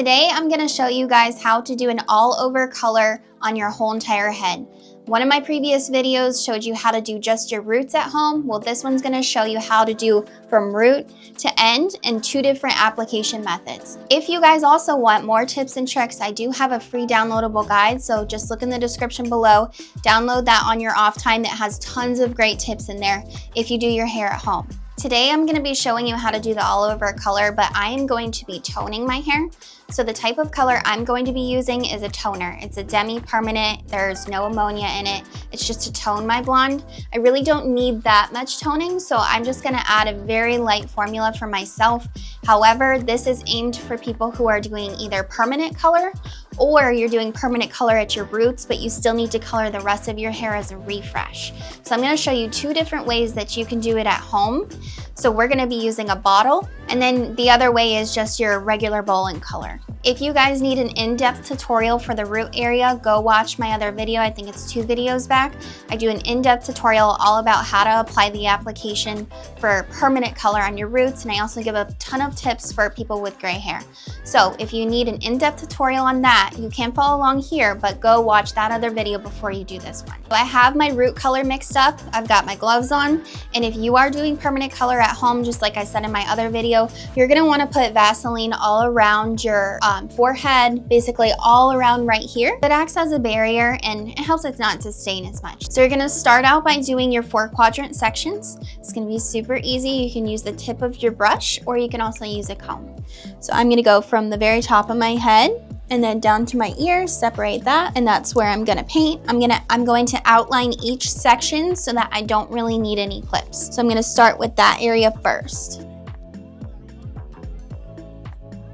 Today I'm going to show you guys how to do an all-over color on your whole entire head. One of my previous videos showed you how to do just your roots at home. Well, this one's going to show you how to do from root to end in 2 different application methods. If you guys also want more tips and tricks, I do have a free downloadable guide, so just look in the description below. Download that on your off time. It has tons of great tips in there if you do your hair at home. Today I'm going to be showing you how to do the all-over color, but I am going to be toning my hair. So the type of color I'm going to be using is a toner. It's a demi-permanent. There's no ammonia in it. It's just to tone my blonde. I really don't need that much toning, so I'm just going to add a very light formula for myself. However, this is aimed for people who are doing either permanent color or you're doing permanent color at your roots, but you still need to color the rest of your hair as a refresh. So I'm going to show you 2 different ways that you can do it at home. So we're going to be using a bottle, and then the other way is just your regular bowling color. If you guys need an in-depth tutorial for the root area, go watch my other video. I think it's 2 videos back. I do an in-depth tutorial all about how to apply the application for permanent color on your roots, and I also give a ton of tips for people with gray hair. So if you need an in-depth tutorial on that, you can follow along here, but go watch that other video before you do this one. So I have my root color mixed up. I've got my gloves on, and if you are doing permanent color at home, just like I said in my other video, you're going to want to put Vaseline all around your forehead, basically all around right here. It acts as a barrier and it helps it not to stain as much. So you're going to start out by doing your 4 quadrant sections. It's going to be super easy. You can use the tip of your brush or you can also use a comb. So I'm going to go from the very top of my head and then down to my ears, separate that, and that's where I'm gonna paint. I'm going to outline each section so that I don't really need any clips. So I'm gonna start with that area first.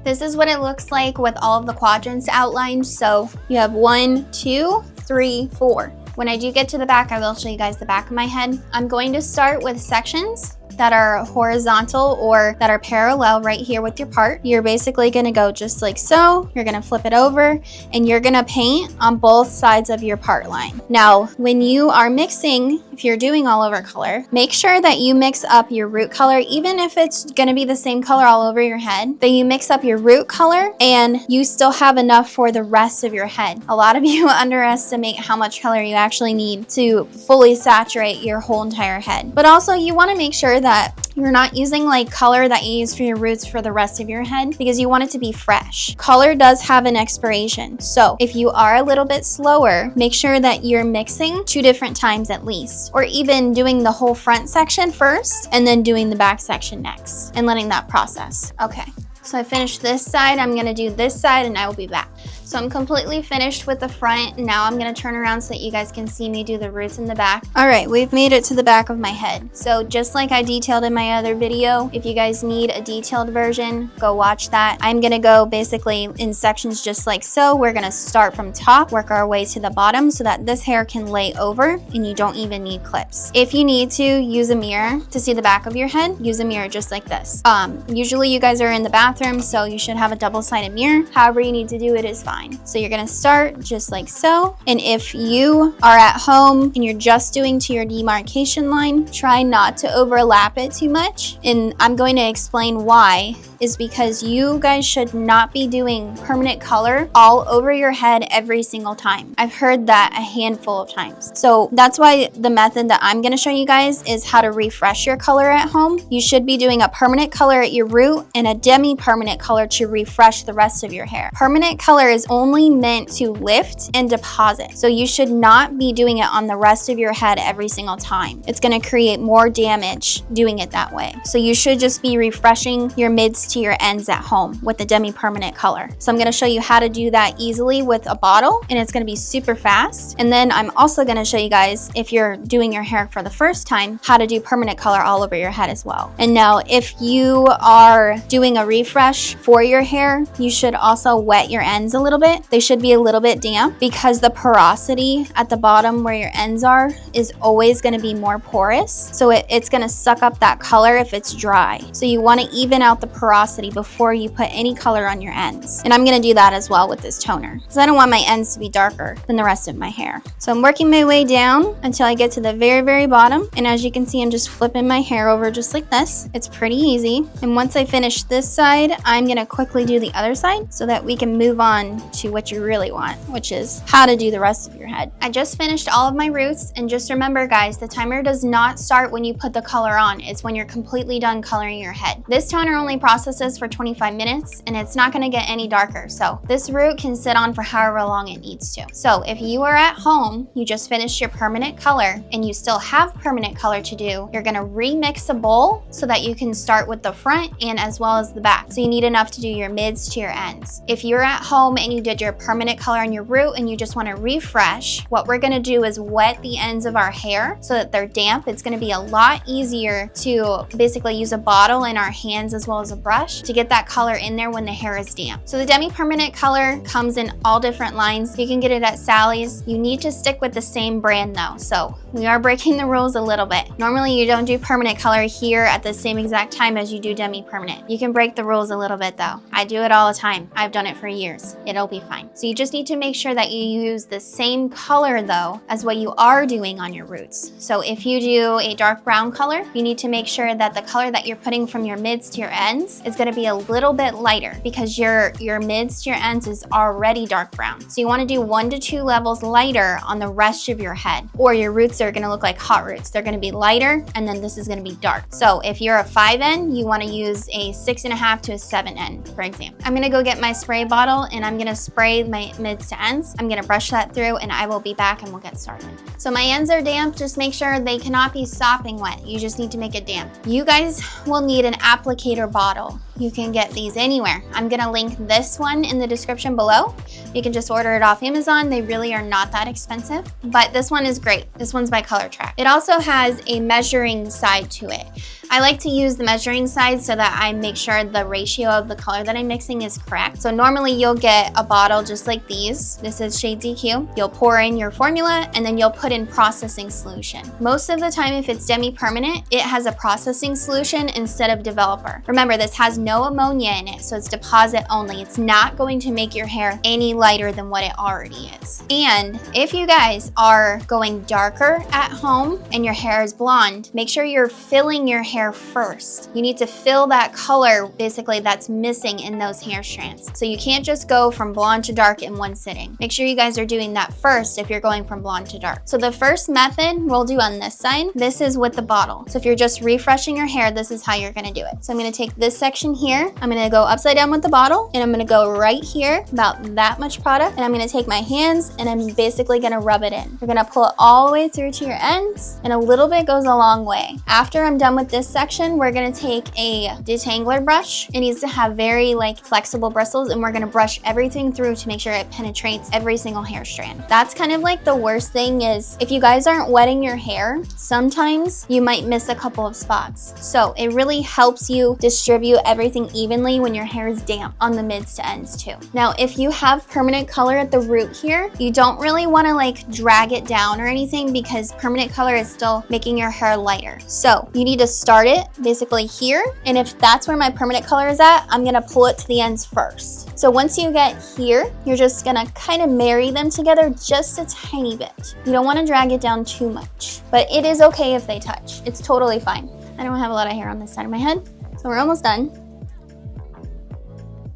This is what it looks like with all of the quadrants outlined. So you have 1, 2, 3, 4. When I do get to the back, I will show you guys the back of my head. I'm going to start with sections that are horizontal or that are parallel right here with your part. You're basically gonna go just like so. You're gonna flip it over and you're gonna paint on both sides of your part line. Now, when you are mixing, if you're doing all over color, make sure that you mix up your root color, even if it's gonna be the same color all over your head, that you mix up your root color and you still have enough for the rest of your head. A lot of you underestimate how much color you actually need to fully saturate your whole entire head. But also you wanna make sure that you're not using like color that you use for your roots for the rest of your head because you want it to be fresh. Color does have an expiration. So if you are a little bit slower, make sure that you're mixing 2 different times at least, or even doing the whole front section first and then doing the back section next and letting that process. Okay. So I finished this side, I'm gonna do this side and I will be back. So I'm completely finished with the front. Now I'm gonna turn around so that you guys can see me do the roots in the back. All right, we've made it to the back of my head. So just like I detailed in my other video, if you guys need a detailed version, go watch that. I'm gonna go basically in sections just like so. We're gonna start from top, work our way to the bottom so that this hair can lay over and you don't even need clips. If you need to use a mirror to see the back of your head, use a mirror just like this. Usually you guys are in the bathroom, so you should have a double-sided mirror. However you need to do it is fine. So you're gonna start just like so. And if you are at home and you're just doing to your demarcation line, try not to overlap it too much. And I'm going to explain why is because you guys should not be doing permanent color all over your head every single time. I've heard that a handful of times. So that's why the method that I'm gonna show you guys is how to refresh your color at home. You should be doing a permanent color at your root and a demi-permanent color to refresh the rest of your hair. Permanent color is only meant to lift and deposit. So you should not be doing it on the rest of your head every single time. It's gonna create more damage doing it that way. So you should just be refreshing your mids to your ends at home with the demi-permanent color. So I'm gonna show you how to do that easily with a bottle, and it's gonna be super fast. And then I'm also gonna show you guys, if you're doing your hair for the first time, how to do permanent color all over your head as well. And now if you are doing a refresh for your hair, you should also wet your ends a little bit. They should be a little bit damp because the porosity at the bottom where your ends are is always gonna be more porous. So it's gonna suck up that color if it's dry. So you wanna even out the porosity before you put any color on your ends. And I'm gonna do that as well with this toner because I don't want my ends to be darker than the rest of my hair. So I'm working my way down until I get to the very, very bottom. And as you can see, I'm just flipping my hair over just like this. It's pretty easy. And once I finish this side, side, I'm gonna quickly do the other side so that we can move on to what you really want, which is how to do the rest of your head. I just finished all of my roots, and just remember guys, the timer does not start when you put the color on. It's when you're completely done coloring your head. This toner only processes for 25 minutes and it's not gonna get any darker. So this root can sit on for however long it needs to. So if you are at home, you just finished your permanent color and you still have permanent color to do, you're gonna remix a bowl so that you can start with the front and as well as the back. So you need enough to do your mids to your ends. If you're at home and you did your permanent color on your root and you just wanna refresh, what we're gonna do is wet the ends of our hair so that they're damp. It's gonna be a lot easier to basically use a bottle in our hands as well as a brush to get that color in there when the hair is damp. So the demi-permanent color comes in all different lines. You can get it at Sally's. You need to stick with the same brand though. So we are breaking the rules a little bit. Normally you don't do permanent color here at the same exact time as you do demi-permanent. You can break the rules a little bit though. I do it all the time. I've done it for years. It'll be fine. So you just need to make sure that you use the same color though as what you are doing on your roots. So if you do a dark brown color, you need to make sure that the color that you're putting from your mids to your ends is going to be a little bit lighter because your mids to your ends is already dark brown. So you want to do 1 to 2 levels lighter on the rest of your head, or your roots are going to look like hot roots. They're going to be lighter and then this is going to be dark. So if you're a 5N, you want to use a 6.5 to a 7N, for example. I'm going to go get my spray bottle and I'm going to spray my mids to ends. I'm going to brush that through and I will be back and we'll get started. So my ends are damp. Just make sure they cannot be sopping wet. You just need to make it damp. You guys will need an applicator bottle. You can get these anywhere. I'm gonna link this one in the description below. You can just order it off Amazon. They really are not that expensive, but this one is great. This one's by Color Track. It also has a measuring side to it. I like to use the measuring side so that I make sure the ratio of the color that I'm mixing is correct. So normally you'll get a bottle just like these. This is Shade DQ. You'll pour in your formula and then you'll put in processing solution. Most of the time, if it's demi-permanent, it has a processing solution instead of developer. Remember, this has no ammonia in it, so it's deposit only. It's not going to make your hair any lighter than what it already is. And if you guys are going darker at home and your hair is blonde, make sure you're filling your hair first. You need to fill that color basically that's missing in those hair strands. So you can't just go from blonde to dark in one sitting. Make sure you guys are doing that first if you're going from blonde to dark. So the first method we'll do on this side, this is with the bottle. So if you're just refreshing your hair, this is how you're gonna do it. So I'm gonna take this section here, I'm gonna go upside down with the bottle, and I'm gonna go right here, about that much product, and I'm gonna take my hands and I'm basically gonna rub it in. You're gonna pull it all the way through to your ends, and a little bit goes a long way. After I'm done with this section, we're gonna take a detangler brush. It needs to have very flexible bristles, and we're gonna brush everything through to make sure it penetrates every single hair strand. That's kind of like the worst thing is if you guys aren't wetting your hair, sometimes you might miss a couple of spots. So it really helps you distribute everything evenly when your hair is damp on the mids to ends too. Now, if you have permanent color at the root here, you don't really wanna drag it down or anything because permanent color is still making your hair lighter. So you need to start it basically here. And if that's where my permanent color is at, I'm gonna pull it to the ends first. So once you get here, you're just gonna kind of marry them together just a tiny bit. You don't wanna drag it down too much, but it is okay if they touch. It's totally fine. I don't have a lot of hair on this side of my head, so we're almost done.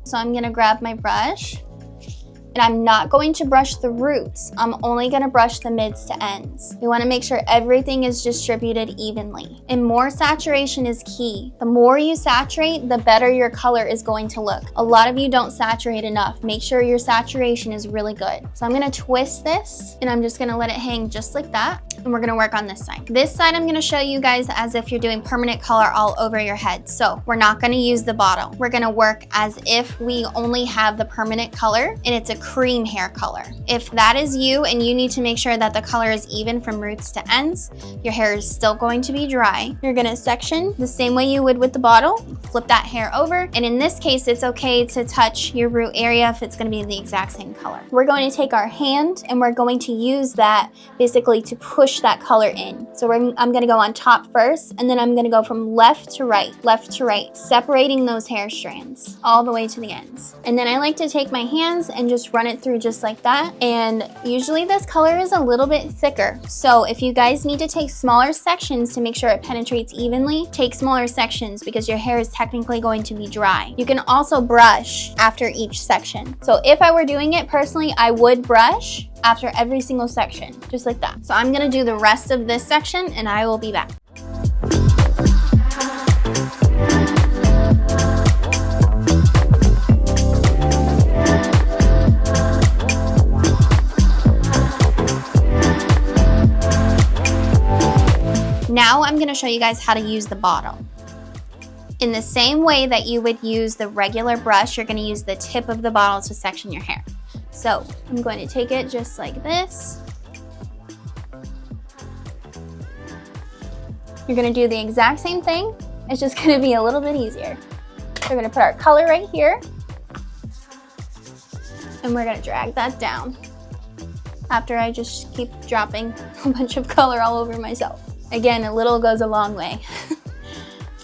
So I'm gonna grab my brush, and I'm not going to brush the roots. I'm only gonna brush the mids to ends. We wanna make sure everything is distributed evenly. And more saturation is key. The more you saturate, the better your color is going to look. A lot of you don't saturate enough. Make sure your saturation is really good. So I'm gonna twist this, and I'm just gonna let it hang just like that. And we're gonna work on this side. This side I'm gonna show you guys as if you're doing permanent color all over your head. So we're not gonna use the bottle. We're gonna work as if we only have the permanent color and it's a cream hair color. If that is you and you need to make sure that the color is even from roots to ends, your hair is still going to be dry. You're gonna section the same way you would with the bottle, flip that hair over, and in this case, it's okay to touch your root area if it's gonna be the exact same color. We're going to take our hand and we're going to use that basically to push that color in. So I'm gonna go on top first, and then I'm gonna go from left to right, separating those hair strands all the way to the ends. And then I like to take my hands and just just run it through just like that. And usually this color is a little bit thicker. So if you guys need to take smaller sections to make sure it penetrates evenly, take smaller sections because your hair is technically going to be dry. You can also brush after each section. So if I were doing it personally, I would brush after every single section, just like that. So I'm gonna do the rest of this section and I will be back. Now I'm gonna show you guys how to use the bottle. In the same way that you would use the regular brush, you're gonna use the tip of the bottle to section your hair. So I'm going to take it just like this. You're gonna do the exact same thing. It's just gonna be a little bit easier. We're gonna put our color right here. And we're gonna drag that down. After I just keep dropping a bunch of color all over myself. Again, a little goes a long way.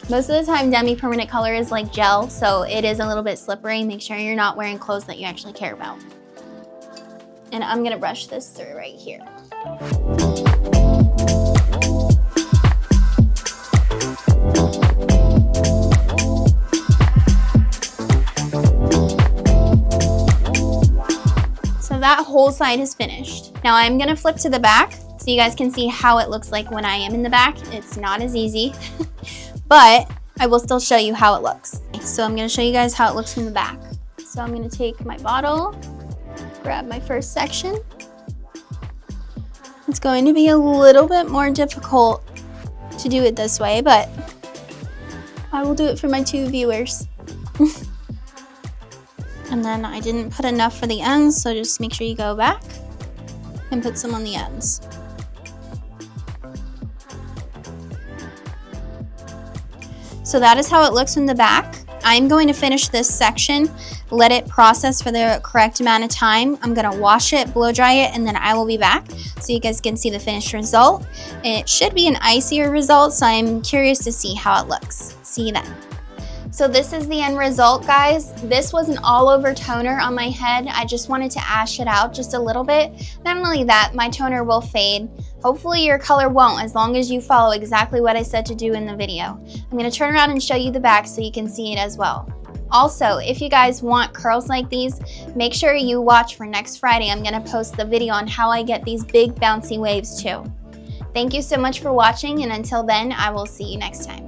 Most of the time, demi-permanent color is like gel, so it is a little bit slippery. Make sure you're not wearing clothes that you actually care about. And I'm gonna brush this through right here. So that whole side is finished. Now I'm gonna flip to the back so you guys can see how it looks like when I am in the back. It's not as easy, but I will still show you how it looks. So I'm gonna show you guys how it looks from the back. So I'm gonna take my bottle, grab my first section. It's going to be a little bit more difficult to do it this way, but I will do it for my 2 viewers. And then I didn't put enough for the ends, so just make sure you go back and put some on the ends. So that is how it looks from the back. I'm going to finish this section, let it process for the correct amount of time. I'm gonna wash it, blow dry it, and then I will be back so you guys can see the finished result. It should be an icier result, so I'm curious to see how it looks. See you then. So this is the end result, guys. This was an all-over toner on my head. I just wanted to ash it out just a little bit. Not only that, my toner will fade. Hopefully your color won't, as long as you follow exactly what I said to do in the video. I'm gonna turn around and show you the back so you can see it as well. Also, if you guys want curls like these, make sure you watch for next Friday. I'm gonna post the video on how I get these big bouncy waves too. Thank you so much for watching, and until then, I will see you next time.